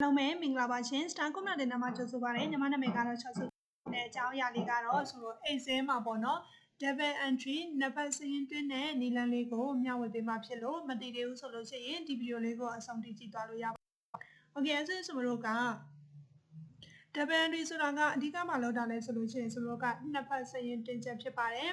လုံးမဲမင်္ဂလာပါရှင်စတာကွန်မြူနတီနာမှာကြိုဆိုပါရစေညီမနာမည်ကတော့6စုနဲ့အကြောင်းအရာလေးကတော့ဆိုတော့အိတ်ဆဲမှာပေါ့နော် double entry နှစ်ဖက်စရင်းတွင်းနဲ့နီလန်လေးကိုမျှဝေပေးမှာဖြစ်လို့မသိသေးဘူးဆိုလို့ရှိရင်ဒီဗီဒီယိုလေးကိုအဆုံးထိကြည့်သွားလို့ရပါโอเคအဲ့ဆိုမလို့က double entry ဆိုတာကအဓိကမှလောက်တာလဲဆိုလို့ရှိရင်ဆိုတော့ကနှစ်ဖက်စရင်းတင်ချက်ဖြစ်ပါတယ်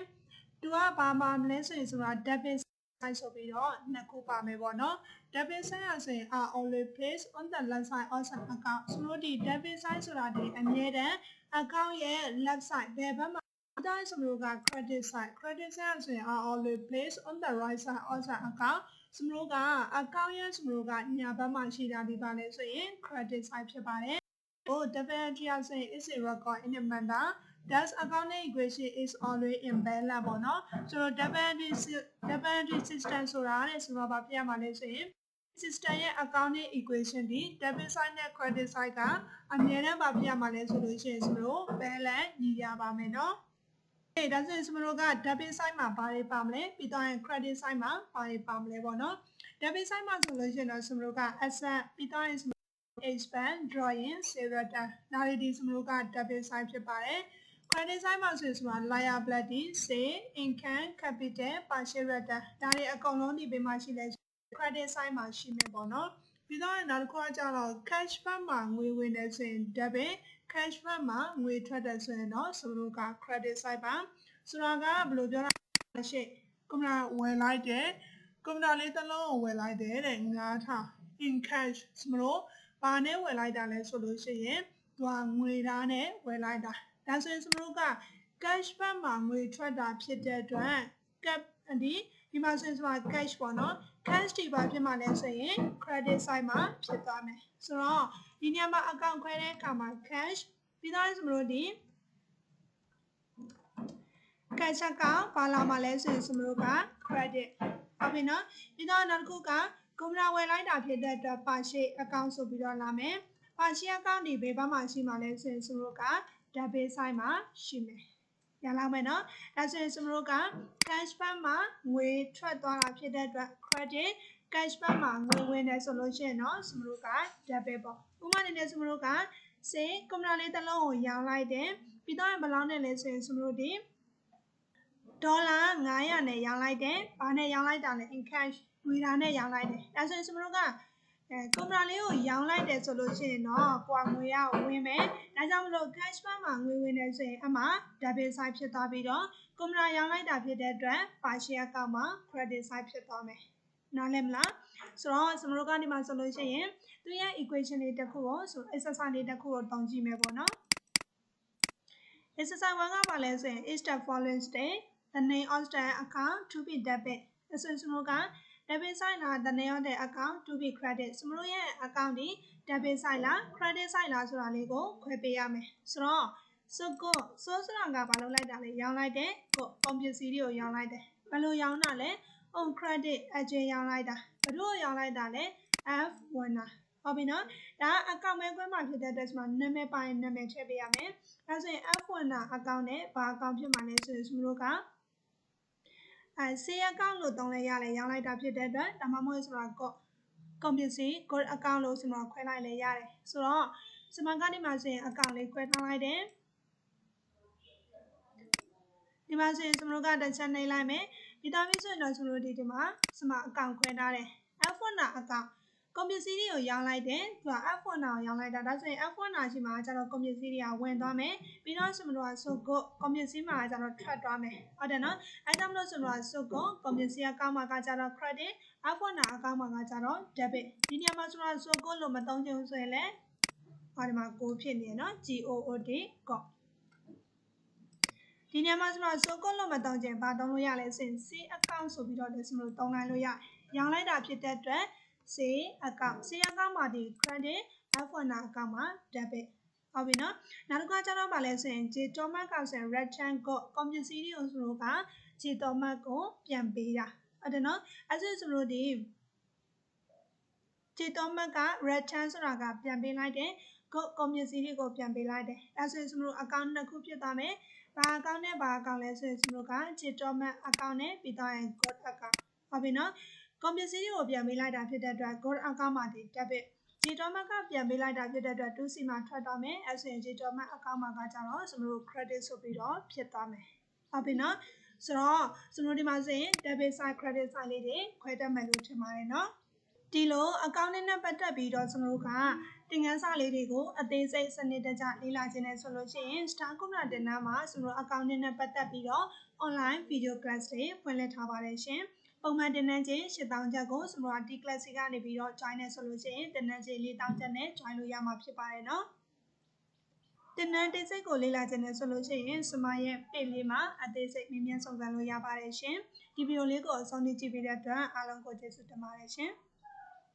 သူကဘာမှမလဲဆိုရင်ဆိုတာ double side ဆိုပြီးတော့နှစ်ခုပါမယ်ပေါ့နော် double side ဆိုရင် are always placed on the left side of an account ဆိုလို့ဒီ double side ဆိုတာဒီအမြဲတမ်း account ရဲ့ left side ဘယ်ဘက်မှာတိုင်းဆိုလို့က credit side ဆိုရင် are always placed on the right side of an account ဆိုလို့က account ရဲ့ဆိုလို့ကညာဘက်မှာရှိတာဒီပါလဲဆိုရင် credit side ဖြစ်ပါတယ်ဟို double entry ဆိုရင် is a record in a manner thus accounting equation is always in balance ပေါ့နော်ဆိုတော့ double entry system ဆိုတာတဲ့ဆိုတော့ဘာဖြစ်ရမှာလဲဆိုရင် system ရဲ့ accounting equation ဒီ debit side နဲ့ credit side ကအမြဲတမ်းဘာဖြစ်ရမှာလဲဆိုလို့ရှိရင်ဆိုလို့ balance ညီရပါမယ်နော်ဒါဆိုရင်စမလို့က debit side မှာဘာတွေပါမလဲပြီးတော့ရင် credit side မှာဘာတွေပါမလဲပေါ့နော် debit side မှာဆိုလို့ရှိရင်တော့စမလို့က asset ပြီးတော့ရင် expand drawing zero data ဒါတွေဒီစမလို့က debit side ဖြစ်ပါတယ် credit side မှာဆိုရင်ဆိုတာ liability say income capital partial return ဒါတွေအကုန်လုံးဒီဘေးမှာရှိလဲ credit side မှာရှိမယ်ပေါ့နော်ပြီးတော့နောက်တစ်ခုကကျတော့ cash fund မှာငွေဝင်နေဆိုရင် debit cash fund မှာငွေထွက်တယ်ဆိုရင်တော့ဆိုလို့က credit side ပါဆိုတော့ကဘယ်လိုပြောတာလဲရှေ့ကွန်ပျူတာဝယ်လိုက်တယ်ကွန်ပျူတာလေးတစ်လုံးကိုဝယ်လိုက်တယ်တဲ့9000 in cash ဆိုလို့ဘာနဲ့ဝယ်လိုက်တာလဲဆိုလို့ရှိရင်သူကငွေသားနဲ့ဝယ်လိုက်တာဒါဆိုရင်စမလို့က cash fund မှာငွေထွက်တာဖြစ်တဲ့အတွက် cap ဒီမှာဆိုရင်ဆိုတာ cash ပေါ့နော် cash ဒီပါဖြစ်မှာလဲဆိုရင် credit side မှာဖြစ်သွားမယ်ဆိုတော့ဒီနေရာမှာ account ခွဲတဲ့အခါမှာ cash ပြီးတော့စမလို့ဒီ cash account ဘာလာမှာလဲဆိုရင်စမလို့က credit ဟုတ်ပြီနော်ပြီးတော့နောက်တစ်ခုကကွန်ပျူတာဝယ်လိုက်တာဖြစ်တဲ့အတွက် partial account ဆိုပြီးတော့လာမယ် partial account ဒီဘယ်ဘက်မှာရှိမှာလဲဆိုရင်စမလို့က debit side မှာရှိမယ်ရလောက်မယ်နော်ဒါဆိုရင်စမလို့က cash fund မှာငွေထွက်သွားတာဖြစ်တဲ့အတွက် credit cash fund မှာငွေဝင်တယ်ဆိုလို့ရှိရင်တော့စမလို့က debit ပေါ့ဥပမာအနေနဲ့စမလို့ကစေကွန်ပျူတာလေးတစ်လုံးကိုရောင်းလိုက်တယ်ပြီးတော့ဘယ်လောက်နဲ့လဲဆိုရင်စမလို့ဒီဒေါ်လာ900နဲ့ရောင်းလိုက်တယ်။ဘာနဲ့ရောင်းလိုက်တာလဲ in cash ငွေသားနဲ့ရောင်းလိုက်တယ်။ဒါဆိုရင်စမလို့ကကွန်ပျူတာလေးကိုရောင်းလိုက်တယ်ဆိုလို့ရှိရင်တော့ကိုကငွေရဝင်မယ်။ဒါကြောင့်မလို့ cash fund မှာငွေဝင်တယ်ဆိုရင်အမှ debit side ဖြစ်သွားပြီးတော့ကွန်ပျူတာရောင်းလိုက်တာဖြစ်တဲ့အတွက် partial account မှာ credit side ဖြစ်သွားမယ်။နားလည်မလား။ဆိုတော့စမလို့ကဒီမှာဆိုလို့ရှိရင်သူရဲ့ equation လေးတစ်ခုကိုဆို exercise လေးတစ်ခုကိုတောင်းကြည့်မယ်ပေါ့နော်။ exercise 1ကပါလဲဆိုရင် is the following state the name of the account to be debit ဆိုစမလို့က debit side လား the name of the account to be credit စမလို့ရဲ့ account ဒီ debit side လား credit side လားဆိုတာလေးကိုခွဲပေးရမယ်ဆိုတော့ဆိုတာကဘာလုပ်လိုက်တာလဲရောင်းလိုက်တယ်ကုန်ပစ္စည်းတွေကိုရောင်းလိုက်တယ်ဘယ်လိုရောင်းတာလဲ on credit အကျဉ်းရောင်းလိုက်တာဘယ်လိုရောင်းလိုက်တာလဲ F1 ဟုတ်ပြီနော်ဒါအကောင့်မဲခွဲမှာဖြစ်တဲ့အတွက်ဆိုမှနာမည်ပါရင်နာမည်ထည့်ပေးရမယ်ဒါဆိုရင် F1 အကောင့်နဲ့ဘာအကောင့်ဖြစ်မှာလဲဆိုရင်စမလို့ကဆေးအကောင့်လို့သုံးလဲရတယ်ရောင်းလိုက်တာဖြစ်တဲ့အတွက်ဒါမှမဟုတ်ဆိုတာကုန်ပစ္စည်း good အကောင့်လို့ဆိုမှခွဲလိုက်လဲရတယ်ဆိုတော့စမကဒီမှာဆိုရင်အကောင့်လေးခွဲထားလိုက်တယ်ဒီမှာဆိုရင်စမလို့ကတစ်ချက်နှိပ်လိုက်မယ်ဒီသားပြီးဆိုရင်တော့စမလို့ဒီမှာစမအကောင့်ခွဲထားတယ် F1 အကောင့်ကုန်ပစ္စည်းတွေကိုရောင်းလိုက်တယ်သူက F1 ကိုရောင်းလိုက်တာဒါဆိုရင် F1 ရှိမှာကျတော့ကုန်ပစ္စည်းတွေကဝင်သွားမယ်ပြီးတော့စမလို့ကဆိုကုန်ပစ္စည်းမှာကျတော့ထွက်သွားမယ်ဟုတ်တယ်နော်အဲဒါမလို့စမလို့ကဆိုကုန်ပစ္စည်းအကောင့်မှာကကျတော့ credit F1 အကောင့်မှာကကျတော့ debit ဒီနေရာမှာစမလို့ဆိုလို့မသုံးချင်ဘူးဆိုရင်လည်းဟောဒီမှာကိုဖြစ်နေရနော် GOOD ကောဒီနေရာမှာစမလို့ဆိုလို့မသုံးချင်ဘာသုံးလို့ရလဲဆိုရင် C account ဆိုပြီးတော့လည်းစမလို့သုံးလိုက်လို့ရတယ်ရောင်းလိုက်တာဖြစ်တဲ့အတွက်C account မှာဒီ credit F1 account မှာ debit ဟုတ်ပြီနော်နောက်တစ်ခါကျတော့ဗာလဲဆိုရင် J Thomas ကဆိုရင် return ကိုကုန်ပစ္စည်းတွေကိုဆိုလို့က J Thomas ကိုပြန်ပေးတာဟုတ်တယ်နော်အဲဆိုလို့ဒီ J Thomas က return ဆိုတာကပြန်ပေးလိုက်တယ်ကုန်ပစ္စည်းတွေကိုပြန်ပေးလိုက်တယ်အဲဆိုရင်စမလို့ account နှစ်ခုဖြစ်သွားမယ်ဘာ account နဲ့ဘာ account လဲဆိုရင်စမလို့က J Thomas account နဲ့ပြီးတော့ရင် good account ဟုတ်ပြီနော်ကုန်ပစ္စည်းတွေကိုပြန်ပေးလိုက်တာဖြစ်တဲ့အတွက် good account မှာဒီ debit J JTorment ကပြန်ပေးလိုက်တာဖြစ်တဲ့အတွက်2C မှာထွက်သွားမယ်အဲ့ဆိုရင် JTorment account မှာကကြတော့ကျွန်တော်တို့ credit ဆိုပြီးတော့ဖြစ်သွားမယ်ဟုတ်ပြီနော်ဆိုတော့ကျွန်တော်ဒီမှာဆိုရင် debit side credit side လေးတွေခွဲတတ်မယ်လို့ထင်ပါတယ်နော်ဒီလို account နဲ့ပတ်သက်ပြီးတော့ကျွန်တော်တို့ကသင်ခန်းစာလေးတွေကိုအသေးစိတ်စနစ်တကျလေ့လာခြင်းနဲ့ဆိုလို့ရှိရင် Star Computer တင်တန်းမှာကျွန်တော်တို့ account နဲ့ပတ်သက်ပြီးတော့ online video class တွေဖွင့်လှစ်ထားပါတယ်ရှင်ပုံမှန်တင်တန်းချင်း8000ကျပ်ကိုကျွန်တော်ဒီ class ကနေပြီးတော့ join နေဆိုလို့ရှိရင်တင်တန်းချင်း4000ကျပ်နဲ့ join လို့ရမှာဖြစ်ပါတယ်နော်တင်တန်းတိတ်စိတ်ကိုလေ့လာခြင်းနဲ့ဆိုလို့ရှိရင်စမရဲ့ page လေးမှာအသေးစိတ်မြင်မြန်စုံစမ်းလို့ရပါတယ်ရှင်ဒီဗီဒီယိုလေးကိုအဆုံးထိကြည့်ပြီးတဲ့အတွက်အားလုံးကိုကျေးဇူးတင်ပါတယ်ရှင်